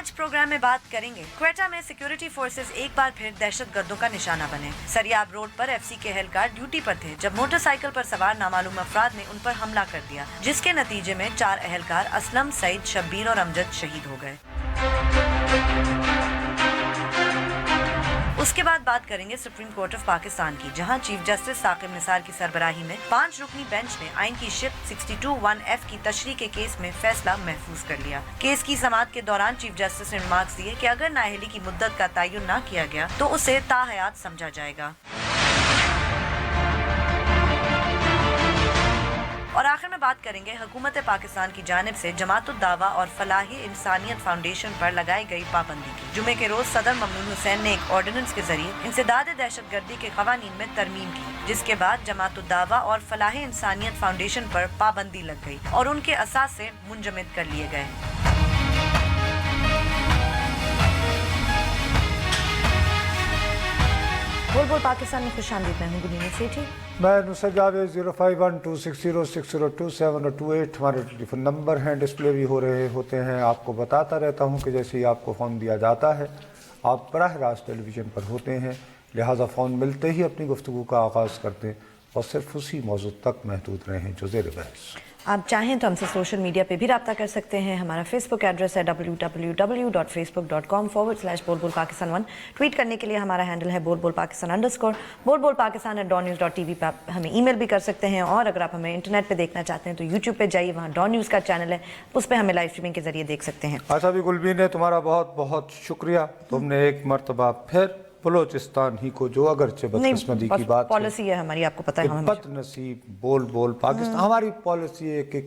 आज प्रोग्राम में बात करेंगे क्वेटा में सिक्योरिटी फोर्सेस एक बार फिर दहशतगर्दों का निशाना बने। सरियाब रोड पर एफसी के एहलकार ड्यूटी पर थे जब मोटरसाइकिल पर सवार नामालूम अफराद ने उन पर हमला कर दिया, जिसके नतीजे में 4 एहलकार असलम, सईद, शब्बीर और अमजद शहीद हो गए। उसके बाद बात करेंगे सुप्रीम कोर्ट ऑफ पाकिस्तान की, जहां चीफ जस्टिस साकिब निसार की सरबराही में 5 रुकनी बेंच ने आइन की शिप 62(1)F की तशरीह के केस में फैसला महफूज कर लिया। केस की समाअत के दौरान चीफ जस्टिस ने रिमार्क्स दिए कि अगर नाअहली की मुद्दत का तयन न किया गया तो उसे ताहयात समझा जाएगा। और आखिर में बात करेंगे हुकूमत पाकिस्तान की जानिब से जमातुद दावा और फलाही इंसानियत फाउंडेशन पर लगाई गई पाबंदी की। जुमे के रोज सदर ममनून हुसैन ने एक ऑर्डिनेंस के जरिए इंसदाद दहशतगर्दी के कवानीन में तरमीम की, जिसके बाद जमातुद दावा और फलाही इंसानियत फाउंडेशन पर पाबंदी लग गई और उनके असासे मुंजमद कर लिए गए। बोल बोल पाकिस्तान में खुशामदीद, मैं हूं गुनीन सेठी। मैं नुसरत जावेद। 0512606027 और 28 हमारे टेलीफोन नंबर हैं, डिस्प्ले भी हो रहे होते हैं। आपको बताता रहता हूं कि जैसे ही आपको फ़ोन दिया जाता है आप बराह रास्त टेलीविज़न पर होते हैं, लिहाजा फ़ोन मिलते ही अपनी गुफ्तगू का आगाज़ कर दें और सिर्फ उसी मौजू तक महदूद रहें जो ज़ेर बहस। आप चाहें तो हमसे सोशल मीडिया पे भी रब्ता कर सकते हैं। हमारा फेसबुक एड्रेस है www.facebook.com/बोलबोलपाकिस्तान1। ट्वीट करने के लिए हमारा हैंडल है बोलबोलपाकिस्तान_। बोलबोलपाकिस्तान@news.tv पर आप हमें ईमेल भी कर सकते हैं। और अगर आप हमें इंटरनेट पे देखना चाहते हैं तो यूट्यूब पे जाइए, वहाँ डॉन न्यूज़ का चैनल है, उस पर हमें लाइव स्ट्रीमिंग के जरिए देख सकते हैं। अच्छा भी गुलबीन है, तुम्हारा बहुत बहुत शुक्रिया। तुमने एक मरतबा फिर बलोचिस्तान ही को, जो अगरचे बदकिस्मती की बात पॉलिसी है हमारी, आपको पता है, हम बदनसीब बोल पाकिस्तान हमारी पॉलिसी है कि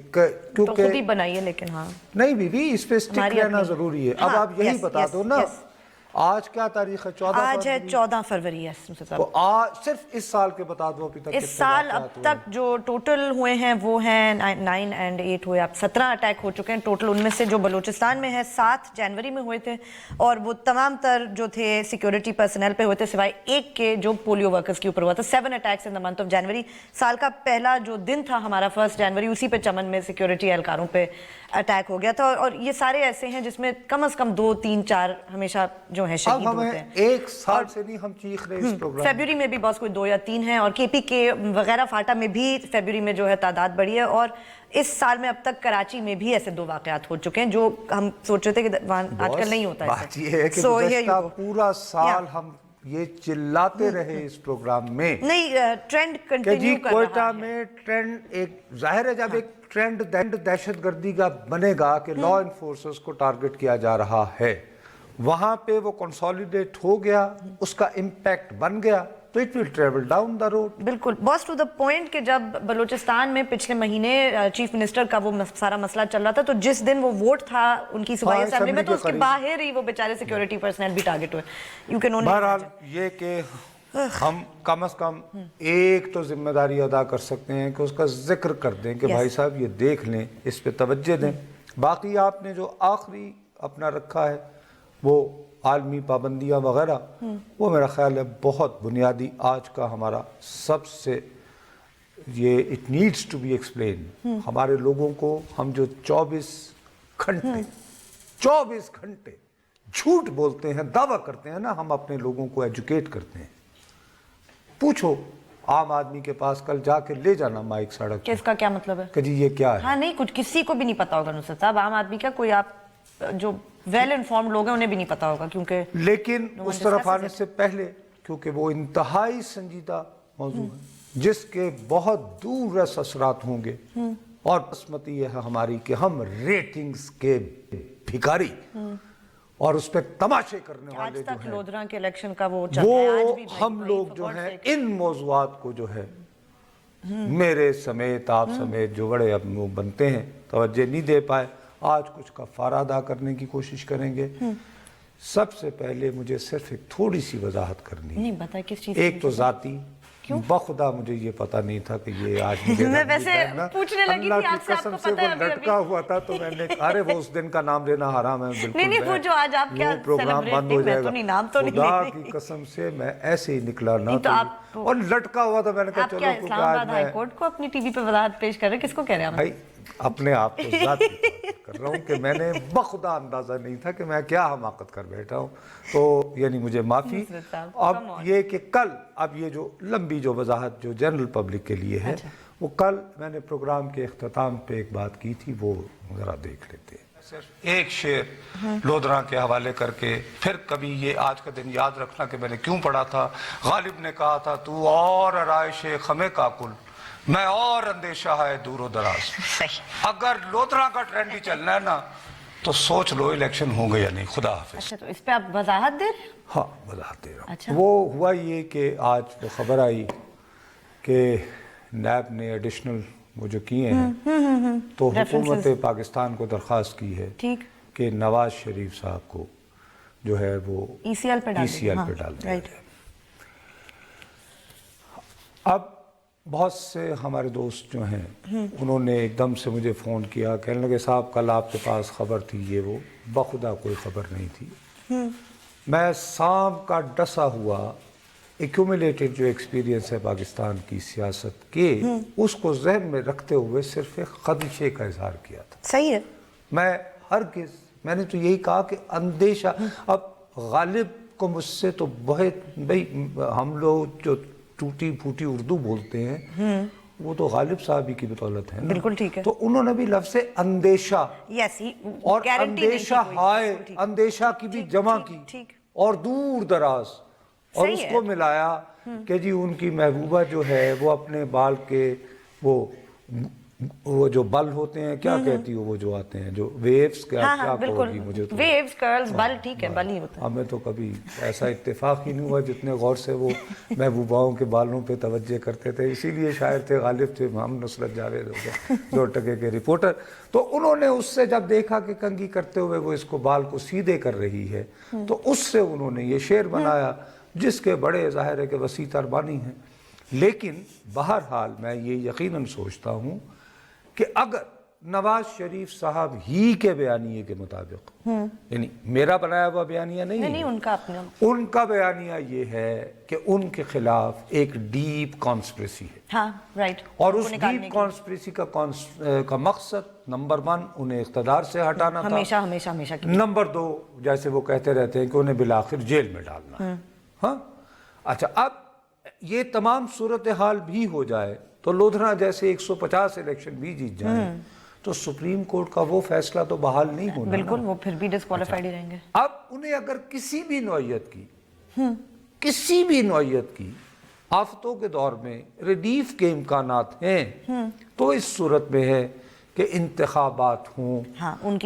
तो खुद ही बनाई है, लेकिन हाँ नहीं बीबी, इस पे स्टिक रहना जरूरी है। अब आप यही बता दो ना, आज क्या तारीख है? 14 आज है 14 फरवरी है। तो आज सिर्फ इस साल के बता दो अभी तक इस साल अब तक जो टोटल हुए हैं वो हैं 9 और 8 हुए, अब 17 अटैक हो चुके हैं टोटल। उनमें से जो बलूचिस्तान में है 7 जनवरी में हुए थे और वो तमाम तर जो थे सिक्योरिटी पर्सनल पे हुए थे, सिवाय एक के जो पोलियो वर्कर्स के ऊपर हुआ था। 7 attacks in the month of January. साल का पहला जो दिन था हमारा 1 जनवरी, उसी पे चमन में सिक्योरिटी एहलकारों पे अटैक हो गया था। और ये सारे ऐसे हैं जिसमें कम से कम 2, 3, 4 हमेशा जो है शहीद होते हैं। एक साल से नहीं हम चीख रहे इस प्रोग्राम। फरवरी में भी बस कोई 2 या 3 हैं और केपीके वगैरह फाटा में भी फरवरी में जो है तादाद बढ़ी है। और इस साल में अब तक कराची में भी ऐसे 2 वाकयात हो चुके हैं जो हम सोच रहे थे कि आजकल नहीं होता है। बात ये है कि पूरा साल हम ये चिल्लाते रहे इस प्रोग्राम में, नहीं ट्रेंड कंटिन्यू कर रहा है। कोयटा में ट्रेंड एक जाहिर है, जब एक ट्रेंड दहशतगर्दी का बनेगा कि लॉ एनफोर्सर्स को टारगेट किया जा रहा है, वहां पे वो कंसोलिडेट हो गया, उसका इम्पैक्ट बन गया, तो it will travel down the road. बिल्कुल बॉस, टू द पॉइंट कि जब बलूचिस्तान में पिछले महीने चीफ मिनिस्टर का वो सारा मसला चल रहा था, तो जिस दिन वो वोट था उनकी सूबाई असेंबली में, तो उसके बाहर ही वो बेचारे सिक्योरिटी पर्सनल भी टारगेट हुए। यू कैन ओनली बहरहाल ये कि हम कम से कम एक तो जिम्मेदारी अदा कर सकते हैं कि उसका जिक्र कर दें कि भाई साहब ये देख लें, इस पे तवज्जो दें। बाकी आपने जो आखिरी अपना रखा है वो आलमी पाबंदियाँ वगैरह, वो मेरा ख्याल है बहुत बुनियादी आज का हमारा सबसे ये it needs to be explain. हमारे लोगों को हम जो 24 घंटे झूठ बोलते हैं, दावा करते हैं ना, हम अपने लोगों को एजुकेट करते हैं। पूछो आम आदमी के पास, कल जाके ले जाना माइक सड़क कि इसका क्या मतलब है कि जी ये क्या है। हाँ नहीं, कुछ किसी को भी नहीं पता होगा नुसरत साहब, आम आदमी का, कोई आप जो वेल इन्फॉर्म्ड लोग हैं उन्हें भी नहीं पता होगा, क्योंकि लेकिन उस तरफ आने से पहले, क्योंकि वो इंतहाई संजीदा मौजू है जिसके बहुत दूर रस असरात होंगे, और किस्मती है हमारी कि हम रेटिंग्स के भिखारी और उस पर तमाशे करने वाले जो हैं, लोधरा के इलेक्शन का वो हम लोग जो हैं इन मौजुआत को जो है मेरे समेत आप समेत जो बड़े अब बनते हैं तवज्जो नहीं दे पाए। आज कुछ का फारा अदा करने की कोशिश करेंगे। सबसे पहले मुझे सिर्फ एक थोड़ी सी वजाहत करनी है। नहीं बता किस चीज? एक तो जाती बखुदा मुझे ये पता नहीं था कि ये आज मैं वैसे पूछने लगी थी आपसे, आपको पता है लटका हुआ था तो मैंने अरे वो उस दिन का नाम लेना हराम है। बिल्कुल नहीं पूछो, आज आप क्या प्रोग्राम बंद हो जाएगा। नाम तो खुदा की कसम से मैं ऐसे ही निकला ना, तो और लटका हुआ था। मैंने कहा चलो इस्लामाबाद हाई कोर्ट को अपनी टीवी पे वजाहत पेश कर रहे, किसको कह रहे हैं भाई? अपने आप को کر رہا ہوں کہ میں نے بخدا اندازہ نہیں تھا کہ میں کیا حماقت کر بیٹھا ہوں. تو یعنی مجھے معافی. اب یہ کہ کل اب یہ جو لمبی جو وضاحت جو جنرل پبلک کے لیے ہے وہ کل میں نے پروگرام کے اختتام پہ ایک بات کی تھی وہ ذرا دیکھ لیتے ہیں. صرف ایک شعر لودھراں کے حوالے کر کے پھر کبھی یہ آج کا دن یاد رکھنا کہ میں نے کیوں پڑھا تھا. غالب نے کہا تھا تو اور آرائش خمے کاکل میں اور اندیشہ ہے دور و دراز. اگر لودھراں کا ٹرینڈ ہی چلنا ہے نا تو سوچ لو الیکشن ہوں گے یا نہیں. خدا حافظ. اچھا تو اس پہ آپ وضاحت دے رہے ہیں؟ ہاں وضاحت دے رہا ہوں. وہ ہوا یہ کہ آج وہ خبر آئی کہ نیب نے ایڈیشنل وہ جو کیے ہیں تو حکومت پاکستان کو درخواست کی ہے کہ نواز شریف صاحب کو جو ہے وہ ای سی ایل پہ ڈال دیا جائے. اب بہت سے ہمارے دوست جو ہیں انہوں نے ایک دم سے مجھے فون کیا کہنے لگے صاحب کل آپ کے پاس خبر تھی یہ وہ. بخدا کوئی خبر نہیں تھی. میں سام کا ڈسا ہوا ایکومولیٹڈ جو ایکسپیرینس ہے پاکستان کی سیاست کے اس کو ذہن میں رکھتے ہوئے صرف ایک خدشے کا اظہار کیا تھا. صحیح ہے. میں نے تو یہی کہا کہ اندیشہ. اب غالب کو مجھ سے تو بہت بھائی ہم لوگ جو ٹوٹی پھوٹی اردو بولتے ہیں وہ تو غالب صاحب ہی کی بدولت ہے. بالکل ٹھیک ہے. تو انہوں نے بھی لفظ اندیشہ اور اندیشہ ہائے اندیشہ کی بھی جمع کی اور دور دراز اور اس کو ملایا کہ جی ان کی محبوبہ جو ہے وہ اپنے بال کے وہ جو بل ہوتے ہیں کیا کہتی ہو وہ جو آتے ہیں جو ویوز کیا کہو گی مجھے تو ویوز کرلز بل ٹھیک ہے بل ہی ہوتا ہے. ہمیں تو کبھی ایسا اتفاق ہی نہیں ہوا جتنے غور سے وہ محبوباؤں کے بالوں پہ توجہ کرتے تھے. اسی لیے شاعر تھے غالب تھے محمد نصرت جاوید ہو گئے 2 ٹکے کے رپورٹر. تو انہوں نے اس سے جب دیکھا کہ کنگھی کرتے ہوئے وہ اس کو بال کو سیدھے کر رہی ہے تو اس سے انہوں نے یہ شعر بنایا جس کے بڑے ظاہر ہے کہ وسیع تر معنی ہیں. لیکن بہرحال میں یہ یقیناً سوچتا ہوں کہ اگر نواز شریف صاحب ہی کے بیانیے کے مطابق یعنی میرا بنایا ہوا بیانیہ نہیں ان کا بیانیہ یہ ہے کہ ان کے خلاف ایک ڈیپ کانسپریسی ہے اور اس ڈیپ کانسپریسی کا مقصد نمبر 1 انہیں اقتدار سے ہٹانا تھا. ہمیشہ نمبر 2 جیسے وہ کہتے رہتے ہیں کہ انہیں بالآخر جیل میں ڈالنا ہے. ہاں اچھا اب یہ تمام صورتحال بھی ہو جائے تو لودھراں جیسے 150 الیکشن بھی جیت جائیں تو سپریم کورٹ کا وہ فیصلہ تو بحال نہیں ہونا. بالکل وہ پھر بھی ڈسکوالیفائڈ ہی رہیں گے. اب انہیں اگر کسی بھی نوعیت کی آفتوں کے دور میں ریلیف کے امکانات ہیں تو اس صورت میں ہے کہ انتخابات ہوں. ان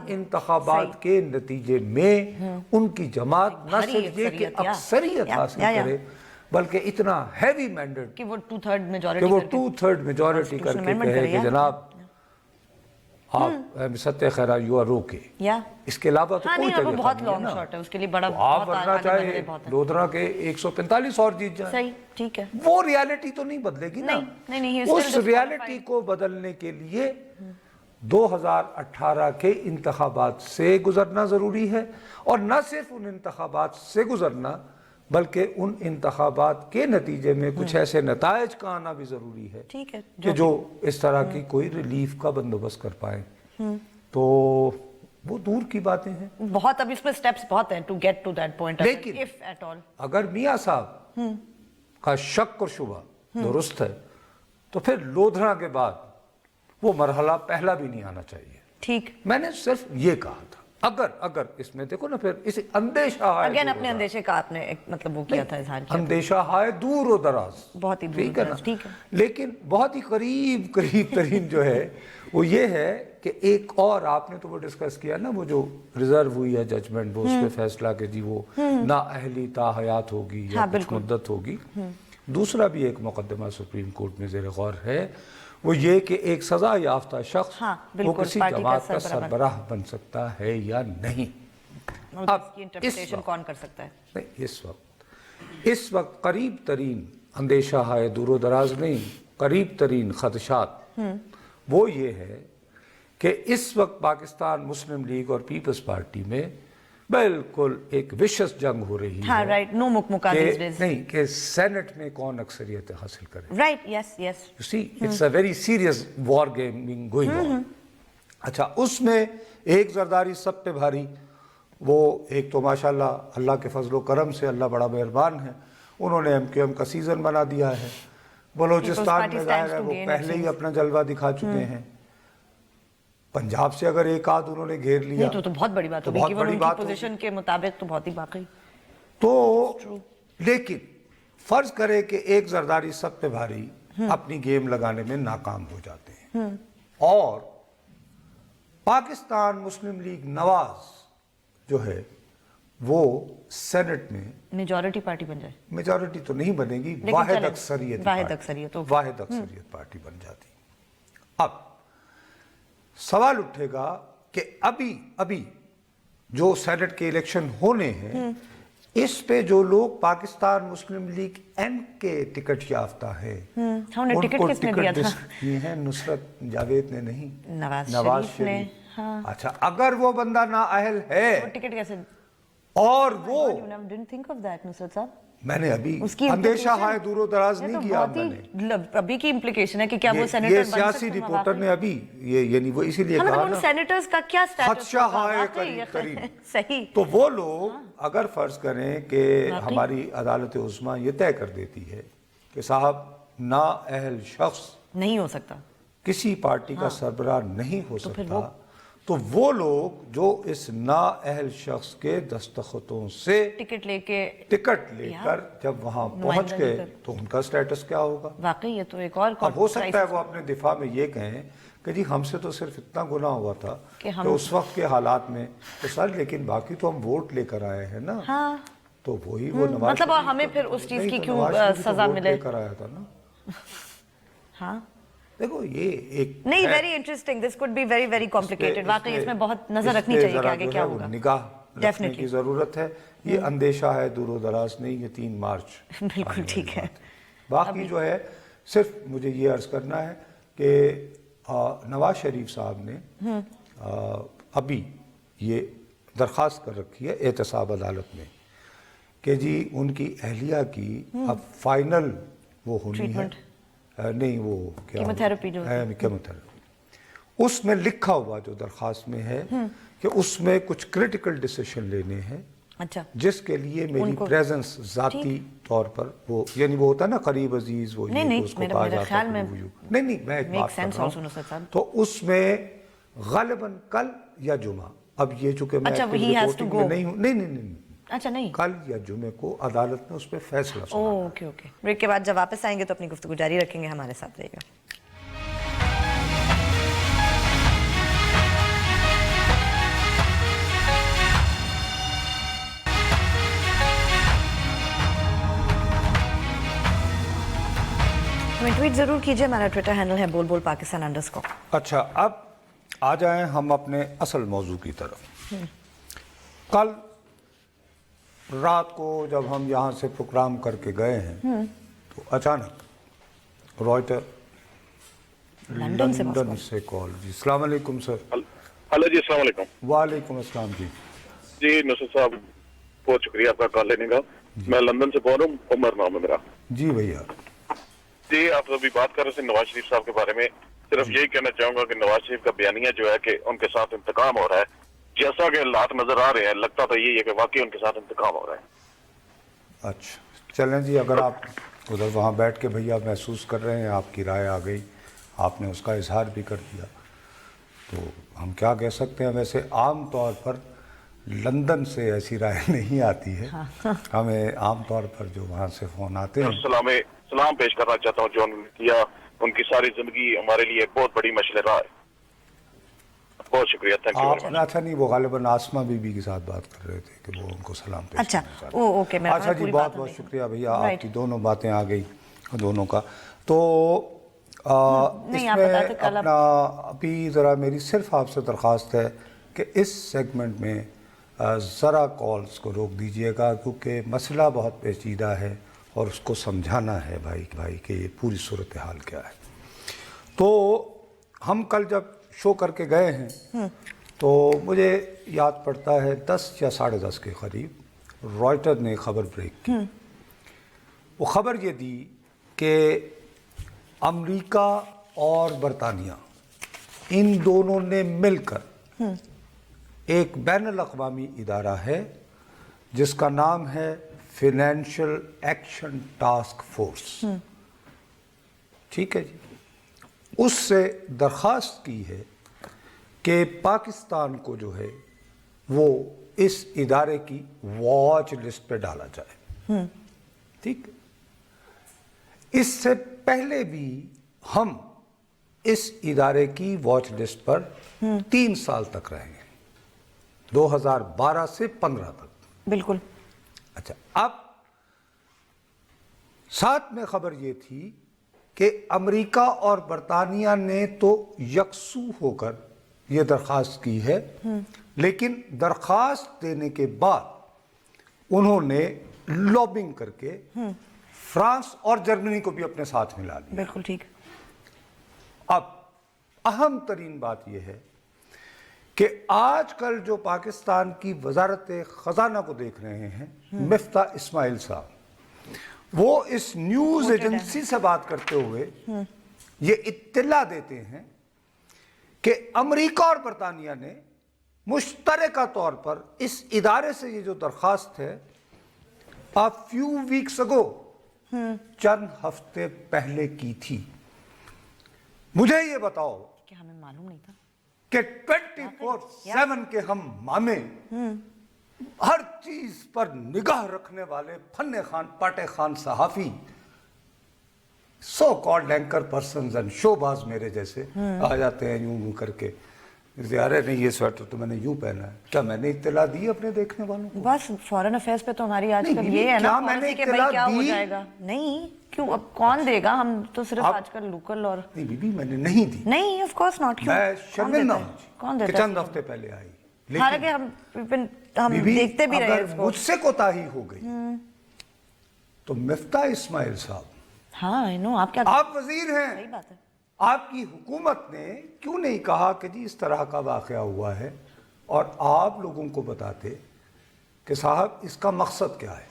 انتخابات کے نتیجے میں ان کی جماعت نہ صرف یہ کہ اکثریت حاصل کرے بلکہ اتنا ہیوی مینڈیٹ کہ وہ 2/3 میجورٹی کر کے کہے کہ جناب آپ ستیہ خیرہ یو آر اوکے. اس کے علاوہ تو کوئی طریقہ بہت لانگ شاٹ ہے اس کے لیے بڑا آپ ورنہ چاہے لودھراں کے 145 اور جیت جائیں. صحیح ٹھیک ہے. وہ ریالٹی تو نہیں بدلے گی نا. اس ریالٹی کو بدلنے کے لیے 2018 کے انتخابات سے گزرنا ضروری ہے اور نہ صرف ان انتخابات سے گزرنا بلکہ ان انتخابات کے نتیجے میں کچھ ایسے نتائج کا آنا بھی ضروری ہے کہ جو اس طرح کی کوئی ریلیف کا بندوبست کر پائیں. تو وہ دور کی باتیں ہیں بہت. اب اس میں سٹیپس بہت ہیں to get to that point. لیکن اگر میاں صاحب کا شک اور شبہ درست ہے تو پھر لودھراں کے بعد وہ مرحلہ پہلا بھی نہیں آنا چاہیے. ٹھیک. میں نے صرف یہ کہا تھا اگر اس میں دیکھو نا پھر اس اندیشہ اگین اپنے اندیشے کا آپ نے مطلب وہ کیا تھا اظہار کیا. اندیشہ ہے دور و دراز بہت ہی دور دراز. ٹھیک ہے. لیکن بہت ہی قریب ترین جو ہے وہ یہ ہے کہ ایک اور آپ نے تو وہ ڈسکس کیا نا وہ جو ریزرو ہوئی ہے ججمنٹ وہ اس پہ فیصلہ کہ جی وہ نااہلی تا حیات ہوگی یا کچھ مدت ہوگی. دوسرا بھی ایک مقدمہ سپریم کورٹ میں زیر غور ہے وہ یہ کہ ایک سزا یافتہ شخص وہ کسی جماعت کا سربراہ بن سکتا ہے یا نہیں. اب انٹرپریٹیشن کون کر سکتا ہے؟ نہیں اس وقت قریب ترین اندیشہ ہے دور و دراز نہیں قریب ترین خدشات وہ یہ ہے کہ اس وقت پاکستان مسلم لیگ اور پیپلز پارٹی میں بالکل ایک وشس جنگ ہو رہی ہے نہیں کہ سینٹ میں کون اکثریت حاصل کرے. Right, yes. You see, it's a very serious war game being going on. اچھا اس میں ایک زرداری سب پہ بھاری، وہ ایک تو ماشاءاللہ اللہ کے فضل و کرم سے اللہ بڑا مہربان ہے، انہوں نے MQM کا سیزن بنا دیا ہے، بلوچستان میں ظاہر ہے وہ پہلے ہی اپنا جلوہ دکھا چکے ہیں، پنجاب سے اگر ایک آدھ انہوں نے گھیر لیا تو بہت بڑی بات ہوگی، کہ ان کی پوزیشن کے مطابق تو بہت ہی باقی تو، لیکن فرض کرے کہ ایک زرداری سب پہ بھاری اپنی گیم لگانے میں ناکام ہو جاتے ہیں اور پاکستان مسلم لیگ نواز جو ہے وہ سینٹ میں میجورٹی پارٹی بن جائے، میجورٹی تو نہیں بنے گی، واحد اکثریت پارٹی بن جاتی۔ اب سوال اٹھے گا کہ ابھی جو سینٹ کے الیکشن ہونے ہیں اس پہ جو لوگ پاکستان مسلم لیگ ایم کے ٹکٹ یافتہ ہے ان کو ٹکٹ دیے ہیں نصرت جاوید نے نہیں، نواز شریف۔ اچھا اگر وہ بندہ نااہل ہے ٹکٹ کیسے، اور وہ نصرت صاحب میں نے ابھی اندیشہ ہائے دور و دراز نہیں کیا، میں نے ابھی کی امپلیکیشن ہے کہ کیا وہ سینیٹر یہ بن سکتے ہیں، سیاسی رپورٹر نے ابھی یعنی وہ اسی لیے کہا ان نا سینیٹرز کا کیا سٹیٹس خدشہ ہائے قریب صحیح، تو وہ لوگ اگر فرض کریں کہ ہماری عدالت عظمیٰ یہ طے کر دیتی ہے کہ صاحب نااہل شخص نہیں ہو سکتا، کسی پارٹی کا سربراہ نہیں ہو سکتا، تو وہ لوگ جو اس نااہل شخص کے دستخطوں سے ٹکٹ لے کر جب وہاں پہنچ گئے تو ان کا سٹیٹس کیا ہوگا؟ واقعی یہ تو ایک اور اب ہو سکتا ہے وہ اپنے دفاع میں یہ کہیں کہ جی ہم سے تو صرف اتنا گناہ ہوا تھا کہ اس وقت کے حالات میں تو سر لیکن باقی تو ہم ووٹ لے کر آئے ہیں نا، تو وہی وہ نواز مطلب ہمیں پھر اس چیز کی کیوں سزا ملے؟ لے کر آیا تھا نا۔ ہاں دیکھو یہ ایک نہیں، very interesting, this could be very very complicated, واقعی اس میں بہت نظر رکھنی چاہیے کہ آگے کیا ہوگا، نگاہ رکھنے کی ضرورت ہے، یہ اندیشہ ہے دور و دراز نہیں، یہ 3 مارچ بالکل ٹھیک ہے۔ باقی جو ہے صرف مجھے یہ عرض کرنا ہے کہ نواز شریف صاحب نے ابھی یہ درخواست کر رکھی ہے احتساب عدالت میں کہ جی ان کی اہلیہ کی اب فائنل وہ ہونی ہے، نہیں وہ کیموتھراپی جو اس میں لکھا ہوا جو درخواست میں ہے کہ اس میں کچھ کریٹیکل ڈیسیشن لینے ہیں، اچھا جس کے لیے میری پریزنس ذاتی طور پر وہ یعنی وہ ہوتا ہے نا قریب عزیز، وہ اس کو کہا جاتا ہے، نہیں میں ایک بات کر رہا ہوں، تو اس میں غالباً کل یا جمعہ، اب یہ چونکہ میں رپورٹنگ میں نہیں ہوں، نہیں اچھا نہیں کل یا جمعے کو عدالت نے اس پہ فیصلہ سنا۔ اوکے بریک کے بعد جب واپس آئیں گے تو اپنی گفتگو جاری رکھیں گے، ہمارے ساتھ رہیے گا۔ ہمیں ٹویٹ ضرور کیجئے، ہمارا ٹویٹر ہینڈل ہے بول پاکستان _ اچھا اب آ جائیں ہم اپنے اصل موضوع کی طرف۔ کل رات کو جب ہم یہاں سے پروگرام کر کے گئے ہیں تو اچانک رائٹر لندن سے کال، جی السلام علیکم سر۔ ہلو جی السلام علیکم۔ وعلیکم السلام جی۔ جی نصرت صاحب بہت شکریہ آپ کا کال لینے کا، میں لندن سے بول رہا ہوں، عمر نام ہے میرا۔ جی بھیا۔ جی آپ ابھی بات کر رہے تھے نواز شریف صاحب کے بارے میں، صرف یہی کہنا چاہوں گا کہ نواز شریف کا بیانیہ جو ہے کہ ان کے ساتھ انتقام ہو رہا ہے، جیسا کہ حالات نظر آ رہے ہیں، لگتا تو یہی ہے کہ واقعی ان کے ساتھ انتقام ہو رہا ہے۔ اچھا چلیں جی، اگر آپ ادھر وہاں بیٹھ کے بھیا محسوس کر رہے ہیں، آپ کی رائے آ گئی، آپ نے اس کا اظہار بھی کر دیا، تو ہم کیا کہہ سکتے ہیں۔ ویسے عام طور پر لندن سے ایسی رائے نہیں آتی ہے، ہمیں عام طور پر جو وہاں سے فون آتے ہیں۔ سلام پیش کرنا چاہتا ہوں جو انہوں نے کیا، ان کی ساری زندگی ہمارے لیے بہت بڑی مشعل راہ ہے۔ بہت شکریہ، تھینک یو ویری مچ۔ اچھا نہیں، وہ غالباً آسمہ بی بی کے ساتھ بات کر رہے تھے کہ وہ ان کو سلام پیش اچھا کرنا چاہتے ہیں۔ اوکے، اچھا جی، بہت بہت شکریہ بھیا، آپ کی دونوں باتیں آ گئی دونوں کا۔ تو اس میں اپنا ابھی ذرا میری صرف آپ سے درخواست ہے کہ اس سیگمنٹ میں ذرا کالز کو روک دیجئے گا، کیونکہ مسئلہ بہت پیچیدہ ہے اور اس کو سمجھانا ہے بھائی کہ یہ پوری صورتحال کیا ہے۔ تو ہم کل جب شو کر کے گئے ہیں تو مجھے یاد پڑتا ہے 10 یا 10:30 کے قریب رائٹر نے خبر بریک کی۔ وہ خبر یہ دی کہ امریکہ اور برطانیہ इन दोनों ने मिलकर एक बैनुल अक़वामी इदारा है जिसका नाम है फाइनेंशियल एक्शन टास्क फोर्स, ठीक है जी। उससे दरख्वास्त की है कि पाकिस्तान को जो है वो इस इदारे की वॉच लिस्ट पे डाला जाए, ठीक। इससे पहले भी हम इस इदारे की वॉच लिस्ट पर 3 साल तक रहे हैं, 2012 से 15 तक। बिल्कुल। अच्छा, अब साथ में खबर ये थी कि अमेरिका और बरतानिया ने तो यकसू होकर ये दरख्वास्त की है, लेकिन दरख्वास्त देने के बाद उन्होंने लॉबिंग करके फ्रांस और जर्मनी को भी अपने साथ मिला लिया। बिल्कुल ठीक। अब अहम तरीन बात यह है कि आजकल जो पाकिस्तान की वजारत खजाना को देख रहे हैं, मिफ्ता इस्माइल साहब, वो इस न्यूज एजेंसी से बात करते हुए ये इत्तला देते हैं कि अमेरिका और बरतानिया ने मुश्तरका तौर पर इस इदारे से ये जो दरख्वास्त है a few weeks ago, चंद हफ्ते पहले की थी। मुझे ये बताओ कि हमें मालूम नहीं था कि 24/7 के हम मामे हर चीज पर निगाह रखने वाले फन्ने खान पाटे खान सहाफी, so called anchor person and शोबाज मेरे जैसे आ जाते हैं यूं करके, अरे नहीं ये स्वेटर तो मैंने यूं पहना है, क्या मैंने इत्तला दी अपने देखने वालों को? बस फॉरेन अफेयर्स पे तो हमारी आजकल नहीं, ये है ना क्या मैंने पॉलिसी के भाई इत्तला क्या हो दी? जाएगा। नहीं, क्यों, अब कौन देगा, हम तो सिर्फ आप- आजकल लोकल और नहीं बीबी, मैंने नहीं दी। नहीं, ऑफ कोर्स नॉट। क्यों, मैं कौन शर्मिंदा देता है? हूं कौन कि देता है? चंद हफ्ते पहले आई, हालांकि लेकिन हम बीबी, देखते भी रहे अगर इसको। मुझसे कोताही हो गई तो मिफ्ता इस्माइल साहब, हाँ आई नो, आप क्या, आप वजीर सही हैं, बात है। आपकी हुकूमत ने क्यों नहीं कहा कि जी इस तरह का वाकया हुआ है और आप लोगों को बताते कि साहब इसका मकसद क्या है?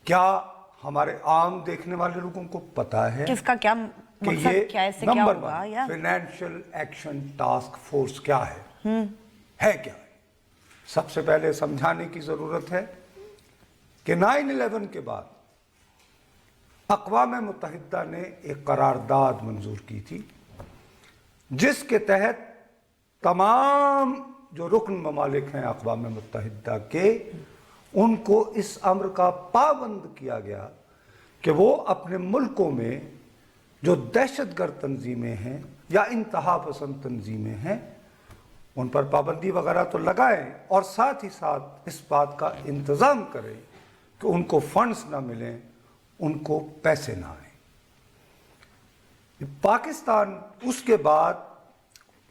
क्या हमारे आम देखने वाले लोगों को पता है किसका क्या कि मकसद, ये क्या इससे क्या नंबर होगा? 1 या फाइनेंशियल एक्शन टास्क फोर्स क्या है क्या है? सबसे पहले समझाने की जरूरत है कि 9/11 के बाद अक़वाम मुत्तहिदा ने एक करारदाद मंजूर की थी जिसके तहत तमाम जो रुकन ममालिक हैं अक़वाम मुत्तहिदा के, उनको इस अम्र का पाबंद किया गया कि वो अपने मुल्कों में जो दहशतगर्द तंजीमें हैं या इंतहा पसंद तंजीमें हैं उन पर पाबंदी वगैरह तो लगाएं और साथ ही साथ इस बात का इंतज़ाम करें कि उनको फंड्स ना मिलें, उनको पैसे ना आए। पाकिस्तान उसके बाद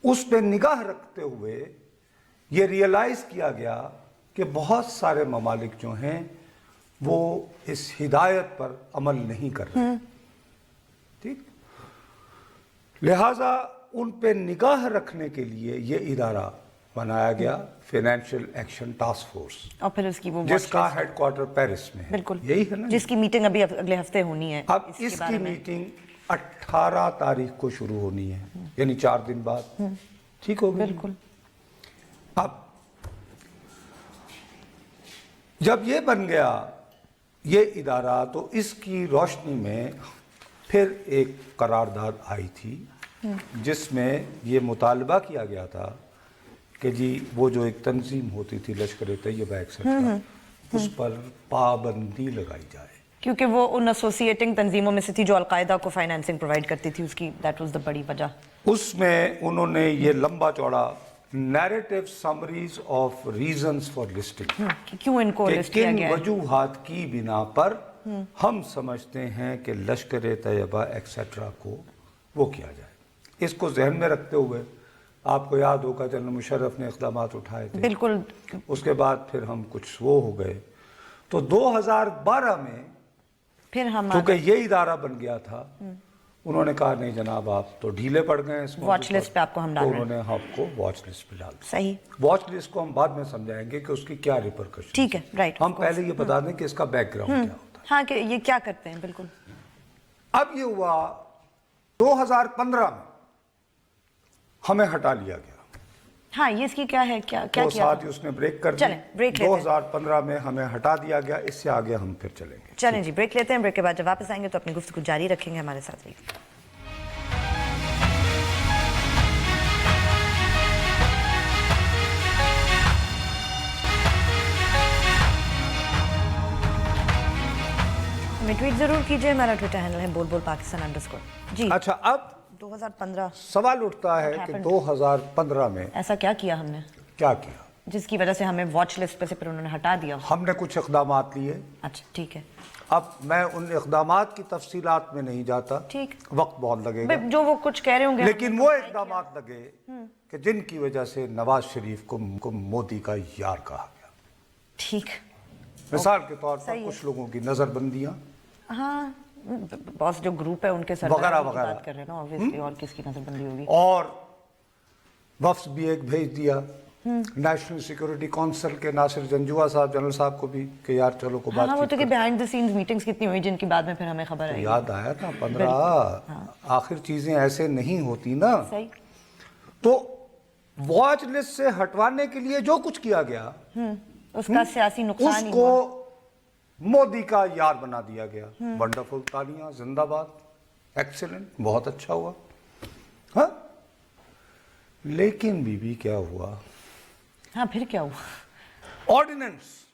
उस पे निगाह रखते हुए ये रियलाइज़ किया गया कि बहुत सारे ममालिक जो हैं वो इस हिदायत पर अमल नहीं कर रहे, ठीक। लिहाजा उन पे निगाह रखने के लिए ये इदारा बनाया गया, फाइनेंशियल एक्शन टास्क फोर्स, और फिर उसकी वो जिसका हेडक्वार्टर पेरिस में है। बिल्कुल यही है ना, जिसकी मीटिंग अभी अगले हफ्ते होनी है। अब इसके इसकी बारे में। मीटिंग 18 तारीख को शुरू होनी है, यानी 4 दिन बाद, ठीक होगी। बिल्कुल। अब जब ये बन गया ये इदारा, तो इसकी रोशनी में फिर एक करारदाद आई थी जिसमें ये मुतालबा किया गया था कि जी वो जो एक तंजीम होती थी लश्कर तैयबा एक्सेट्रा, उस पर पाबंदी लगाई जाए, क्योंकि वो उन एसोसिएटिंग तंजीमों में से थी जो अलकायदा को फाइनेंसिंग प्रोवाइड करती थी, उसकी दैट वाज द बड़ी वजह। उसमें उन्होंने ये लंबा चौड़ा narrative summaries of reasons for listing, कि क्यों इनको कि लिस्ट किया किन गया है। वजूहात की बिना पर हम समझते हैं कि लश्कर तैयबा एक्सेट्रा को वो किया जाए। इसको जहन में रखते हुए आपको याद होगा जनरल मुशर्रफ ने इक़दाम उठाए थे, बिल्कुल। उसके बाद फिर हम कुछ वो हो गए, तो 2012 में फिर हम क्योंकि ये इदारा बन गया था, उन्होंने कहा नहीं जनाब आप तो ढीले पड़ गए इस वॉच लिस्ट पे आपको हम डाल तो रहे हैं। उन्होंने आपको वॉच लिस्ट पे डाल दिया। सही, वॉच लिस्ट को हम बाद में समझाएंगे कि उसकी क्या रिपरकशन। ठीक है, राइट। हम पहले ये बता दें कि इसका बैकग्राउंड क्या होता है। हाँ, कि ये क्या करते हैं, बिल्कुल। अब ये हुआ 2015 में हमें हटा लिया गया। हाँ, ये इसकी क्या है, क्या क्या वो किया साथ था? ही उसने ब्रेक कर दी। चलें, ब्रेक लेते हैं। 2015 में हमें हटा दिया गया, इससे आगे हम फिर चलेंगे। चलें जी, ब्रेक लेते हैं। ब्रेक के बाद जब वापस आएंगे तो अपनी गुफ्तगू जारी रखेंगे। हमारे साथ रहिए। हमें ट्वीट जरूर कीजिए। हमारा ट्विटर हैंडल है बोल_पाकिस्तान_ जी। अच्छा, अब 2015 सवाल उठता है कि 2015 में ऐसा क्या किया हमने क्या किया? जिसकी वजह से हमें वॉच लिस्ट पे से फिर उन्होंने हटा दिया? हमने कुछ इक़दामात लिए। अच्छा, ठीक है। अब मैं उन इक़दामात की तफसीलात में नहीं जाता, ठीक। वक्त बहुत लगेगा, जो वो कुछ कह रहे होंगे, लेकिन वो इक़दामात लगे कि जिनकी वजह से नवाज शरीफ को मोदी का यार कहा गया। ठीक। मिसाल के तौर पर सही है। कुछ लोगों की नजरबंदियां, हाँ, बॉस जो ग्रुप है उनके वगैरह सरदार की वगैरह। बात कर रहे हैं ना, ऑब्वियसली। और किसकी नजरबंदी होगी? और वफ्द भी एक भेज दिया नेशनल सिक्योरिटी काउंसिल के नासिर जंजुआ साहब, जनरल साहब को भी, कि यार चलो को हाँ, वो बात तो कि बिहाइंड द सीन्स मीटिंग्स कितनी हुई जिनकी बाद में फिर हमें खबर आई। याद आया था 15। आखिर चीजें ऐसे नहीं होती ना। सही। तो वॉच लिस्ट से हटवाने के लिए जो कुछ किया गया, उसका सियासी नुकसान ही उसको हुआ। मोदी का यार बना दिया गया। वंडरफुल, तालियां, जिंदाबाद, एक्सीलेंट, बहुत अच्छा हुआ। हाँ, लेकिन बीबी क्या हुआ? हाँ, फिर क्या हुआ? ऑर्डिनेंस।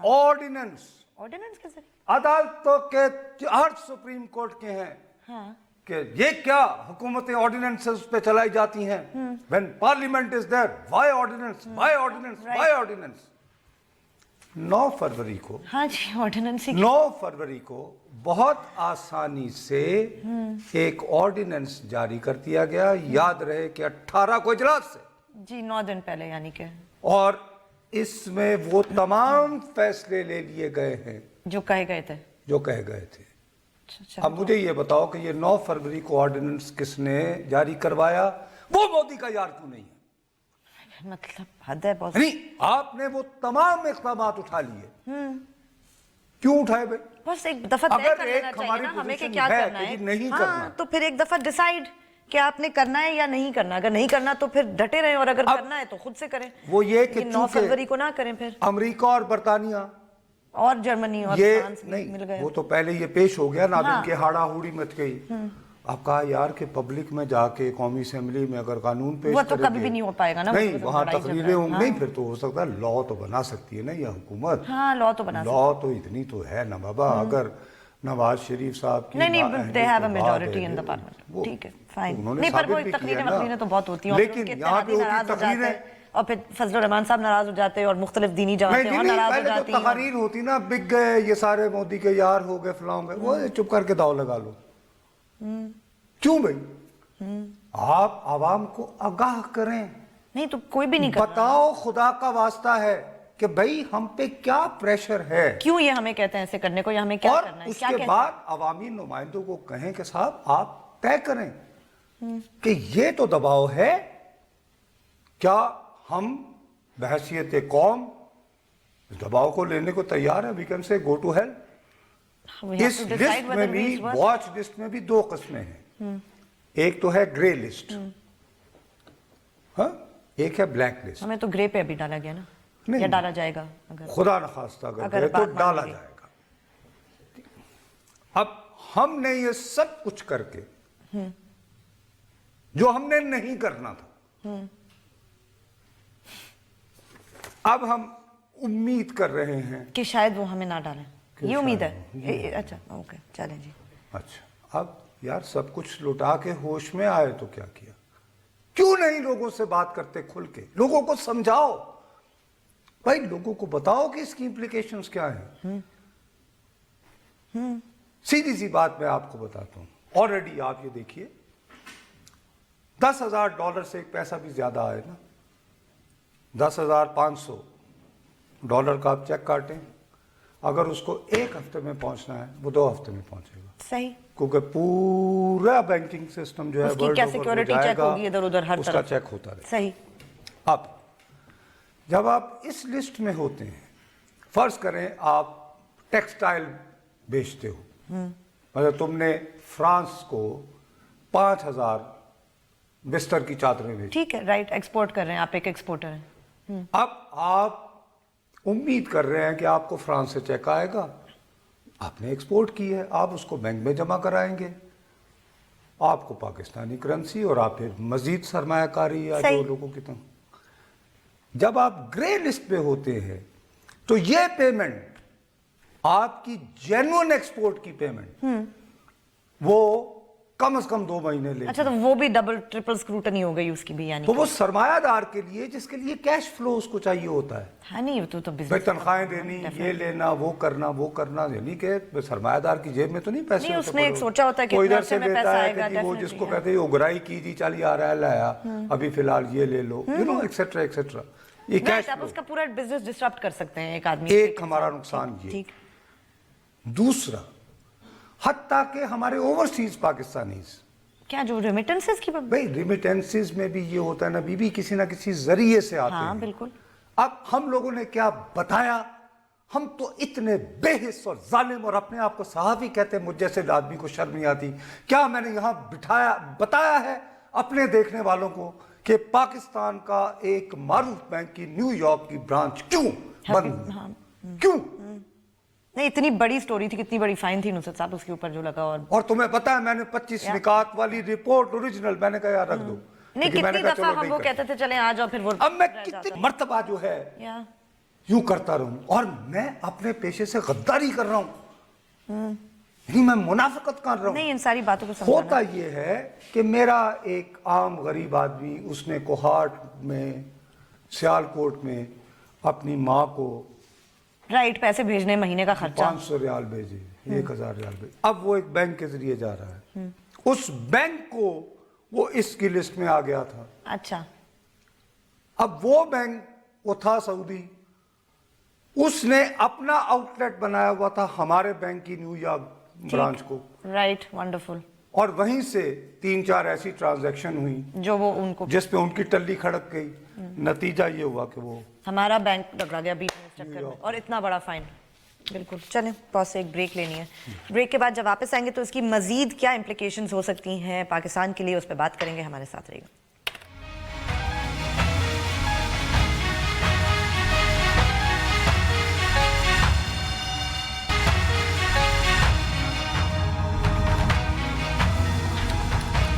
ऑर्डिनेंस ऑर्डिनेंस कैसे? अदालतों के अर्ज सुप्रीम कोर्ट के हैं। हाँ। कि ये क्या हुकूमतें ऑर्डिनेंसेस पे चलाई जाती हैं? When parliament is there, why ordinance, why ordinance, why ordinance? 9 फरवरी को, हाँ जी, ऑर्डिनेंस ही। 9 फरवरी को बहुत आसानी से एक ऑर्डिनेंस जारी कर दिया गया। याद रहे कि 18 को इजलास से जी, 9 दिन पहले यानी कि। और इसमें वो तमाम फैसले ले लिए गए हैं जो कहे गए थे। जो कहे गए थे। अच्छा, अब मुझे ये बताओ कि ये 9 फरवरी को ऑर्डिनेंस किसने जारी करवाया? वो मोदी का यार क्यों नहीं है? मतलब हद है बॉस। नहीं, आपने वो तमाम इक़दामात उठा लिए। क्यों उठाए भाई? बस एक दफा तय अगर कर एक लेना चाहिए हमारी ना हमें कि position क्या है करना कि है। ये नहीं हाँ, करना। तो फिर एक दफा डिसाइड कि आपने करना है या नहीं करना। अगर नहीं करना तो फिर डटे रहें, और अगर करना है तो खुद से करें। वो ये कि 9 चूंकि फरवरी को ना करें फिर। अमेरिका और बरतानिया, और जर्मनी और ये फ्रांस भी मिल नहीं, गए। वो तो पहले ये पेश हो गया, नादिन हाँ। के हाड़ाहुड़ी मच गई। अब कहा यार कि पब्लिक में जाके कौमी असेंबली में अगर कानून पेश वो तो करेंगे, कभी भी नहीं हो पाएगा ना। नहीं, वो तो वहां लड़ाई तकरीरें झगड़ा। होंगी। हाँ। नहीं, फिर तो हो सकता है लॉ तो बना सकती है ना ये हुकूमत। हाँ, लॉ तो बना लॉ तो इतनी तो है ना बाबा। अगर नवाज शरीफ साहब की नहीं, अहमियत दे हैव अ के मेजॉरिटी बाद इन द है, पार्लियामेंट। वो- ठीक है, फाइन। उन्होंने नहीं, पर वो साबित भी तकरीरें किया ना। वकरीरें तो बहुत होती हैं, और लेकिन फिर उनके यहाँ पे इत्तेहादी होती नाराज हो जाते तकरीरें- हैं, और फिर फजलुर रहमान साहब नाराज हो जाते हैं, और मुख्तलिफ दीनी नहीं, जमातें और नहीं, नाराज हो पहले जाती जो हैं। तकारीर होती ना, बिक गए ये सारे, मोदी के यार हो गए, फलां हो गए, वो चुप करके दाव लगा लो। क्यों भाई? आप आवाम को आगाह करें। नहीं तो कोई भी नहीं करता। बताओ, खुदा का वास्ता है कि भाई हम पे क्या प्रेशर है, क्यों ये हमें कहते हैं ऐसे करने को, या हमें क्या और करना है? उसके बाद अवामी नुमाइंदों को कहें कि साहब आप तय करें कि ये तो दबाव है, क्या हम बहैसियत कौम इस दबाव को लेने को तैयार है? We can say go to hell. इस लिस्ट में भी, वॉच लिस्ट में भी 2 किस्में हैं। एक तो है ग्रे लिस्ट, हाँ, एक है ब्लैक लिस्ट। हमें तो ग्रे पे अभी डाला गया ना, नहीं, या डाला जाएगा अगर खुदा न खास्ता अगर अगर तो बात मान डाला ली। जाएगा। अब हमने ये सब कुछ करके जो हमने नहीं करना था, अब हम उम्मीद कर रहे हैं कि शायद वो हमें ना डालें। ये उम्मीद है। शायद अच्छा, ओके, चलें जी। अच्छा, अब यार सब कुछ लुटा के होश में आए तो क्या किया? क्यों नहीं लोगों से बात करते खुल के? लोगों को समझाओ भाई, लोगों को बताओ कि इसकी इंप्लीकेशंस क्या है। सीधी सी बात मैं आपको बताता हूं। ऑलरेडी आप ये देखिए, $10,000 से एक पैसा भी ज्यादा आए ना, $10,500 का आप चेक काटें, अगर उसको 1 हफ्ते में पहुंचना है, वो 2 हफ्ते में पहुंचेगा। सही। क्योंकि पूरा बैंकिंग सिस्टम जो है उसकी क्या सिक्योरिटी चेक होगी इधर उधर हर उसका तरफ। चेक होता रहे। सही। अब जब आप इस लिस्ट में होते हैं, फर्ज करें आप टेक्सटाइल बेचते हो, मतलब तुमने फ्रांस को 5,000 बिस्तर की चादरें भेजी। ठीक है, राइट, एक्सपोर्ट कर रहे हैं, आप एक एक्सपोर्टर हैं। अब आप उम्मीद कर रहे हैं कि आपको फ्रांस से चेक आएगा, आपने एक्सपोर्ट की है, आप उसको बैंक में जमा कराएंगे, आपको पाकिस्तानी करेंसी और आप फिर मजीद सरमायाकारी या सही। जो लोगों की तरह। जब आप ग्रे लिस्ट पे होते हैं तो ये पेमेंट आपकी जेन्युइन एक्सपोर्ट की पेमेंट वो कम से कम 2 महीने ले। अच्छा, तो वो भी डबल ट्रिपल स्क्रूटनी हो गई उसकी भी, यानी तो वो सरमायादार के लिए जिसके लिए कैश फ्लो उसको चाहिए होता है, हाँ नहीं, तो भाई बिजनेस तनख्वाहें देनी, ये लेना, वो करना, यानी कि सरमायादार की जेब में तो नहीं पैसे नहीं, होते उसने पड़े एक होते। सोचा होता है कि वो इतने इधर से अरसे में देता पैसा है आएगा, कि जी वो definitely, जिसको हाँ। कहते हैं उगराई की जी, चल यार है लाया, अभी फिलहाल ये ले लो, यू नो एक्सेट्रा एक्सेट्रा। ये कैश आप उसका पूरा बिजनेस डिस्टर्ब कर सकते हैं एक आदमी। एक हमारा नुकसान ये। ठीक, दूसरा, हत्ता के हमारे ओवरसीज पाकिस्तानीज, क्या जो रेमिटेंसेस की भाई रिमिटेंसेस में भी ये होता है ना बीबी, किसी ना किसी जरिए से आते हाँ हैं। बिल्कुल। अब हम लोगों ने क्या बताया, हम तो इतने बेहिस और जालिम, और अपने आप को सहाफी कहते हैं, मुझ जैसे आदमी को शर्म नहीं आती। क्या मैंने यहाँ बताया है अपने देखने वालों को कि पाकिस्तान का एक मारूफ बैंक की न्यूयॉर्क की ब्रांच क्यों बंद हुई? क्यों? नहीं, इतनी बड़ी स्टोरी थी, कितनी बड़ी फाइन थी नुसरत साहब उसके ऊपर जो लगा। और तुम्हें पता है मैंने 25 निकात वाली रिपोर्ट ओरिजिनल मैंने कहा यार रख दो, नहीं, क्योंकि मैंने कितनी कहा दफा चलो हम नहीं वो कर। कहते थे चले आ जाओ, फिर वो अब मैं रह कितनी जाता। मर्तबा जो है या यूं करता रहूं, और मैं अपने पेशे से गद्दारी कर रहा हूं, नहीं मैं मुनाफिकत कर रहा हूं। नहीं, इन सारी बातों को समझाना। होता ये है कि मेरा एक आम गरीब आदमी, उसने कोहाट में, सियालकोट में अपनी माँ को राइट, पैसे भेजने, महीने का खर्चा। 500 रियाल भेजे, 1000 रियाल भेजे। अब वो एक बैंक के जरिए जा रहा है, उस बैंक को वो इसकी लिस्ट में आ गया था। अच्छा, अब वो बैंक, वो था सऊदी, उसने अपना आउटलेट बनाया हुआ था हमारे बैंक की न्यूयॉर्क ब्रांच को, राइट, वंडरफुल। और वहीं से 3-4 ऐसी ट्रांजैक्शन हुई जो वो उनको, जिस पे उनकी टल्ली खड़क गई। नतीजा ये हुआ कि वो हमारा बैंक टकरा गया बीच में इस चक्कर में, और इतना बड़ा फाइन। बिल्कुल। चलें, बॉस से एक ब्रेक लेनी है। ब्रेक के बाद जब वापस आएंगे तो इसकी मजीद क्या इम्प्लीकेशंस हो सकती हैं पाकिस्तान के लिए, उस पर बात करेंगे। हमारे साथ रहिएगा।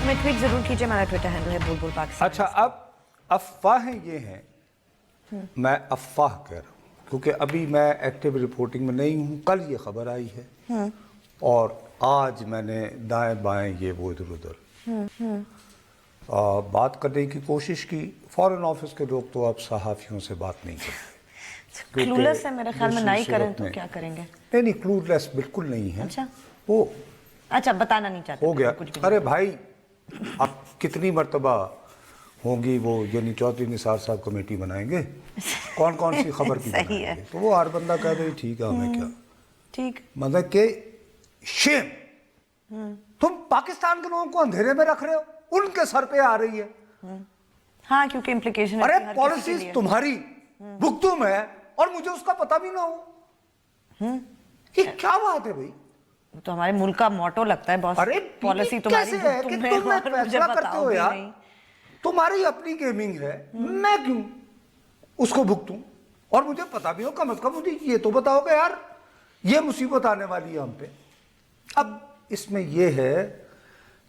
हमें ट्वीट जरूर कीजिए, हमारा ट्विटर हैंडल है बुलबुल पाकिस्तान। अच्छा, अब अफवाहें ये हैं, मैं अफवाह कह रहा हूँ क्योंकि अभी मैं एक्टिव रिपोर्टिंग में नहीं हूँ। कल ये खबर आई है और आज मैंने दाएं बाएं ये वो इधर उधर बात करने की कोशिश की। फॉरेन ऑफिस के लोग तो अब सहाफियों से बात नहीं करते, क्लूलेस है मेरे ख्याल में, ना ही दूसरी करें सूरत तो में। क्या करेंगे। नहीं क्लूलेस बिल्कुल नहीं है। अच्छा, वो अच्छा, बताना नहीं चाहते हो गया। कुछ भी। अरे भाई, अब कितनी मर्तबा होंगी वो, यानी चौधरी निसार साहब कमेटी बनाएंगे, कौन कौन सी खबर की सही बनाएंगे? है। तो वो हर बंदा कह दे ठीक है हमें क्या, ठीक। मतलब के शेम, तुम पाकिस्तान के लोगों को अंधेरे में रख रहे हो, उनके सर पे आ रही है। हाँ, क्योंकि इम्प्लीकेशन, अरे पॉलिसीज तुम्हारी भुगतुम है और मुझे उसका पता भी ना हो, ये क्या बात है भाई? तो हमारे मुल्क का मोटो लगता है बॉस। अरे पॉलिसी तुम्हारी कैसे है कि तुम्हें तुम और मुझे फैसला करते बताओ हो भी यार, नहीं। तुम्हारी अपनी गेमिंग है, मैं क्यों उसको भुगतूं? और मुझे पता भी हो, कम से कम मुझे ये तो बताओ कि यार ये मुसीबत आने वाली है हम पे। अब इसमें ये है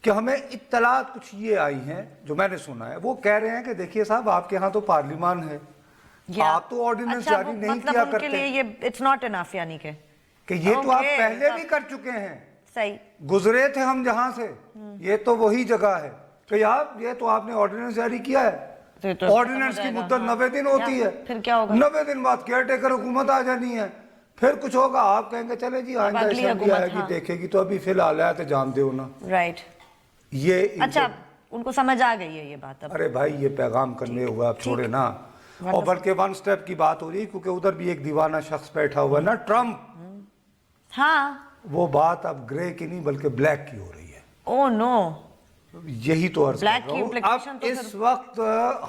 कि हमें इत्तलात कुछ ये आई हैं जो मैंने सुना है, वो कह रहे हैं कि देखिए साहब आपके यहाँ तो पार्लिमान है, आप तो ऑर्डिनेंस अच्छा, जारी नहीं मतलब किया उनके करते लिए ये इट्स नॉट इनफ, यानी कि ये तो आप Okay, पहले तब- भी कर चुके हैं, सही। गुजरे थे हम जहां से, ये तो वही जगह है कि यार ये तो आपने ऑर्डिनेंस जारी किया है, तो ऑर्डिनेंस की मुद्दत 90 दिन होती है, फिर क्या होगा? 90 दिन बाद केयर टेकर हुकूमत आ जानी है, फिर कुछ होगा, आप कहेंगे चले जी आइंदा अगली असेंबली हुकूमत, आएगी हाँ। देखेगी, तो अभी फिलहाल है तो जान दो ना। राइट। ये अच्छा, उनको समझ आ गई है ये बात अब। अरे भाई ये पैगाम करने हुआ, आप छोड़े ना। और बल्कि वन स्टेप की बात हो रही है क्योंकि उधर भी एक दीवाना शख्स बैठा हुआ है ना, ट्रम्प, हाँ। वो बात अब ग्रे की नहीं बल्कि ब्लैक की हो रही है। ओ नो, यही तो अर्ज Black कर रहा की हूं। implication अब तो इस वक्त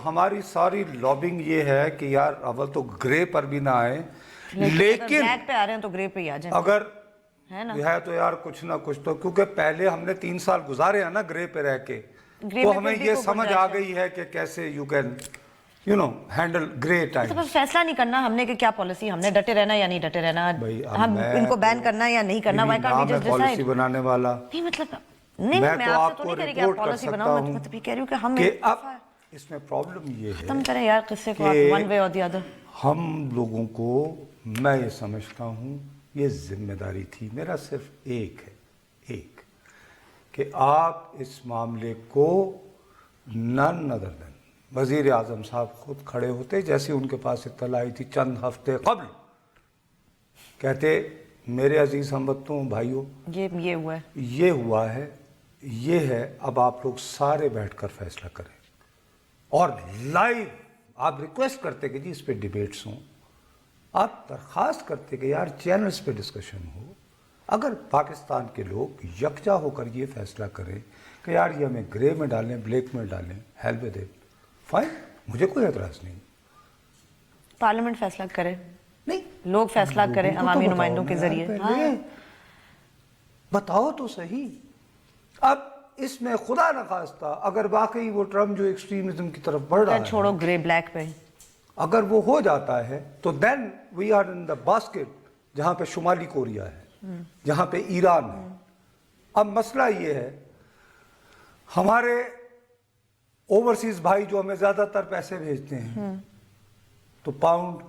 हमारी सारी लॉबिंग ये है कि यार अव्वल तो ग्रे पर भी ना आए, लेकिन ब्लैक पे आ रहे हैं तो ग्रे पे ही आ जाए, अगर है ना। है तो यार कुछ ना कुछ तो, क्योंकि पहले हमने 3 साल गुजारे हैं ना ग्रे पे रह के, ग्रे तो में हमें कुछ भी ये को समझ गुंजाइश आ है। गई है कि कैसे यू कैन हैंडल ग्रे तो टाइम। बस फैसला नहीं करना हमने कि क्या पॉलिसी, हमने डटे रहना या नहीं डटे रहना, भाई, अब हम मैं इनको बैन तो- करना या नहीं करना, मेरी व्हाई कांट नाम वी है जस्ट पॉलिसी डिसाइड? बनाने वाला। नहीं मतलब नहीं मैं मैं तो आपसे आपको तो नहीं कह रही कि आप रिपोर्ट कर पॉलिसी सकता बनाओ, मैं हूँ मतलब ये कह रही हूँ कि हम कि अब इसमें प्रॉब्लम ये है खत्म करें यार किस्से को, कि वन वे और द अदर। हम लोगों को, मैं ये समझता हूँ ये जिम्मेदारी थी, मेरा सिर्फ एक कि आप इस मामले को नन अदर देन वजीर आजम साहब खुद खड़े होते, जैसे उनके पास इत्तला आई थी चंद हफ्ते कबल, कहते मेरे अजीज हमवतनों भाइयों ये हुआ है, ये हुआ है, ये है, अब आप लोग सारे बैठकर फैसला करें। और लाइव आप रिक्वेस्ट करते कि जी इस पे डिबेट्स हों, आप दरख्वास्त करते कि यार चैनल्स पे डिस्कशन हो। अगर पाकिस्तान के लोग यकजा होकर ये फैसला करें कि यार ये हमें ग्रे में डालें, ब्लैक में डालें, हेल विद इट, फाइन, मुझे कोई एतराज़ नहीं। पार्लियामेंट फैसला करे, नहीं, लोग फैसला लोगों करें को तो अवामी बताओ नुमाइंदों के ना यार जरिए। पहले। हाँ। बताओ तो सही। अब इसमें खुदा न खास्ता अगर वाकई वो ट्रम्प जो एक्सट्रीमिज्म की तरफ बढ़ रहा है, छोड़ो ग्रे ब्लैक पे, अगर वो हो जाता है तो then we are in the basket, जहां पे शुमाली कोरिया है, जहां पे ईरान है। अब मसला ये है, हमारे ओवरसीज भाई जो हमें ज्यादातर पैसे भेजते हैं, तो पाउंड,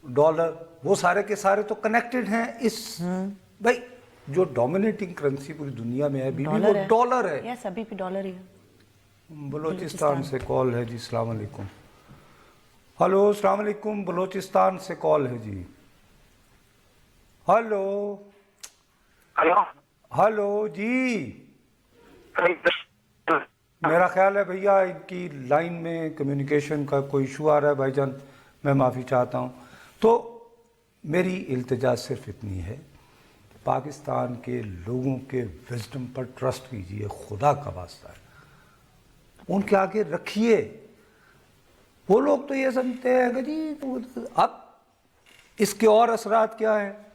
डॉलर, वो सारे के सारे तो कनेक्टेड हैं इस, भाई जो डोमिनेटिंग करेंसी पूरी दुनिया में है अभी भी वो डॉलर है। यस अभी भी डॉलर ही है। बलोचिस्तान से कॉल है जी, अस्सलाम वालेकुम। हेलो, अस्सलाम वालेकुम, बलोचिस्तान से कॉल है जी। हेलो हेलो हेलो जी, मेरा ख्याल है भैया इनकी लाइन में कम्युनिकेशन का कोई इशू आ रहा है भाईजान, मैं माफ़ी चाहता हूँ। तो मेरी इल्तिजा सिर्फ इतनी है, पाकिस्तान के लोगों के विजडम पर ट्रस्ट कीजिए, खुदा का वास्ता है, उनके आगे रखिए। वो लोग तो ये समझते हैं कि जी अब इसके और असरात क्या हैं।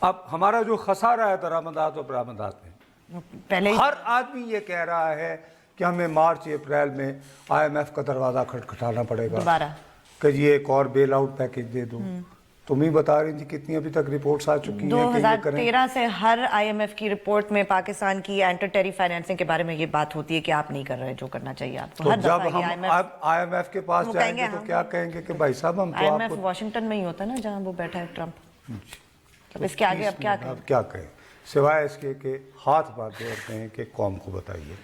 अब हमारा जो खसारा है दरामदात और बरामदात में, पहले हर आदमी ये कह रहा है कि हमें मार्च अप्रैल में IMF का दरवाज़ा खटखटाना पड़ेगा दोबारा कि ये एक और बेल आउट पैकेज दे दो। तुम ही बता रही थी कितनी अभी तक रिपोर्ट्स आ चुकी हैं कि ये करें। 2013 से हर IMF की रिपोर्ट में पाकिस्तान की एंटी टेरी फाइनेंसिंग के बारे में ये बात होती है कि आप नहीं कर रहे जो करना चाहिए आपको। तो हर जब दफा हम ये IMF के पास वो जाएंगे कहेंगे तो हम- क्या कहेंगे कि भाई साहब हम तो IMF आपको वॉशिंगटन में ही होता है ना जहाँ वो बैठा है ट्रम्प। अब इसके आगे अब क्या करें? अब क्या कहें सिवाय इसके कि हाथ बांधे और कहें कि कौम को बताइए,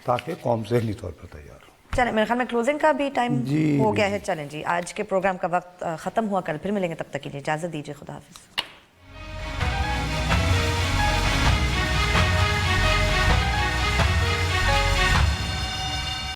ताकि कौम ज़हनी तौर पर तैयार हो। चलें, मेरे ख्याल में क्लोजिंग का भी टाइम जी, हो जी, गया है। चलें जी, आज के प्रोग्राम का वक्त ख़त्म हुआ, कल फिर मिलेंगे, तब तक के लिए इजाज़त दीजिए, खुदा हाफिज़।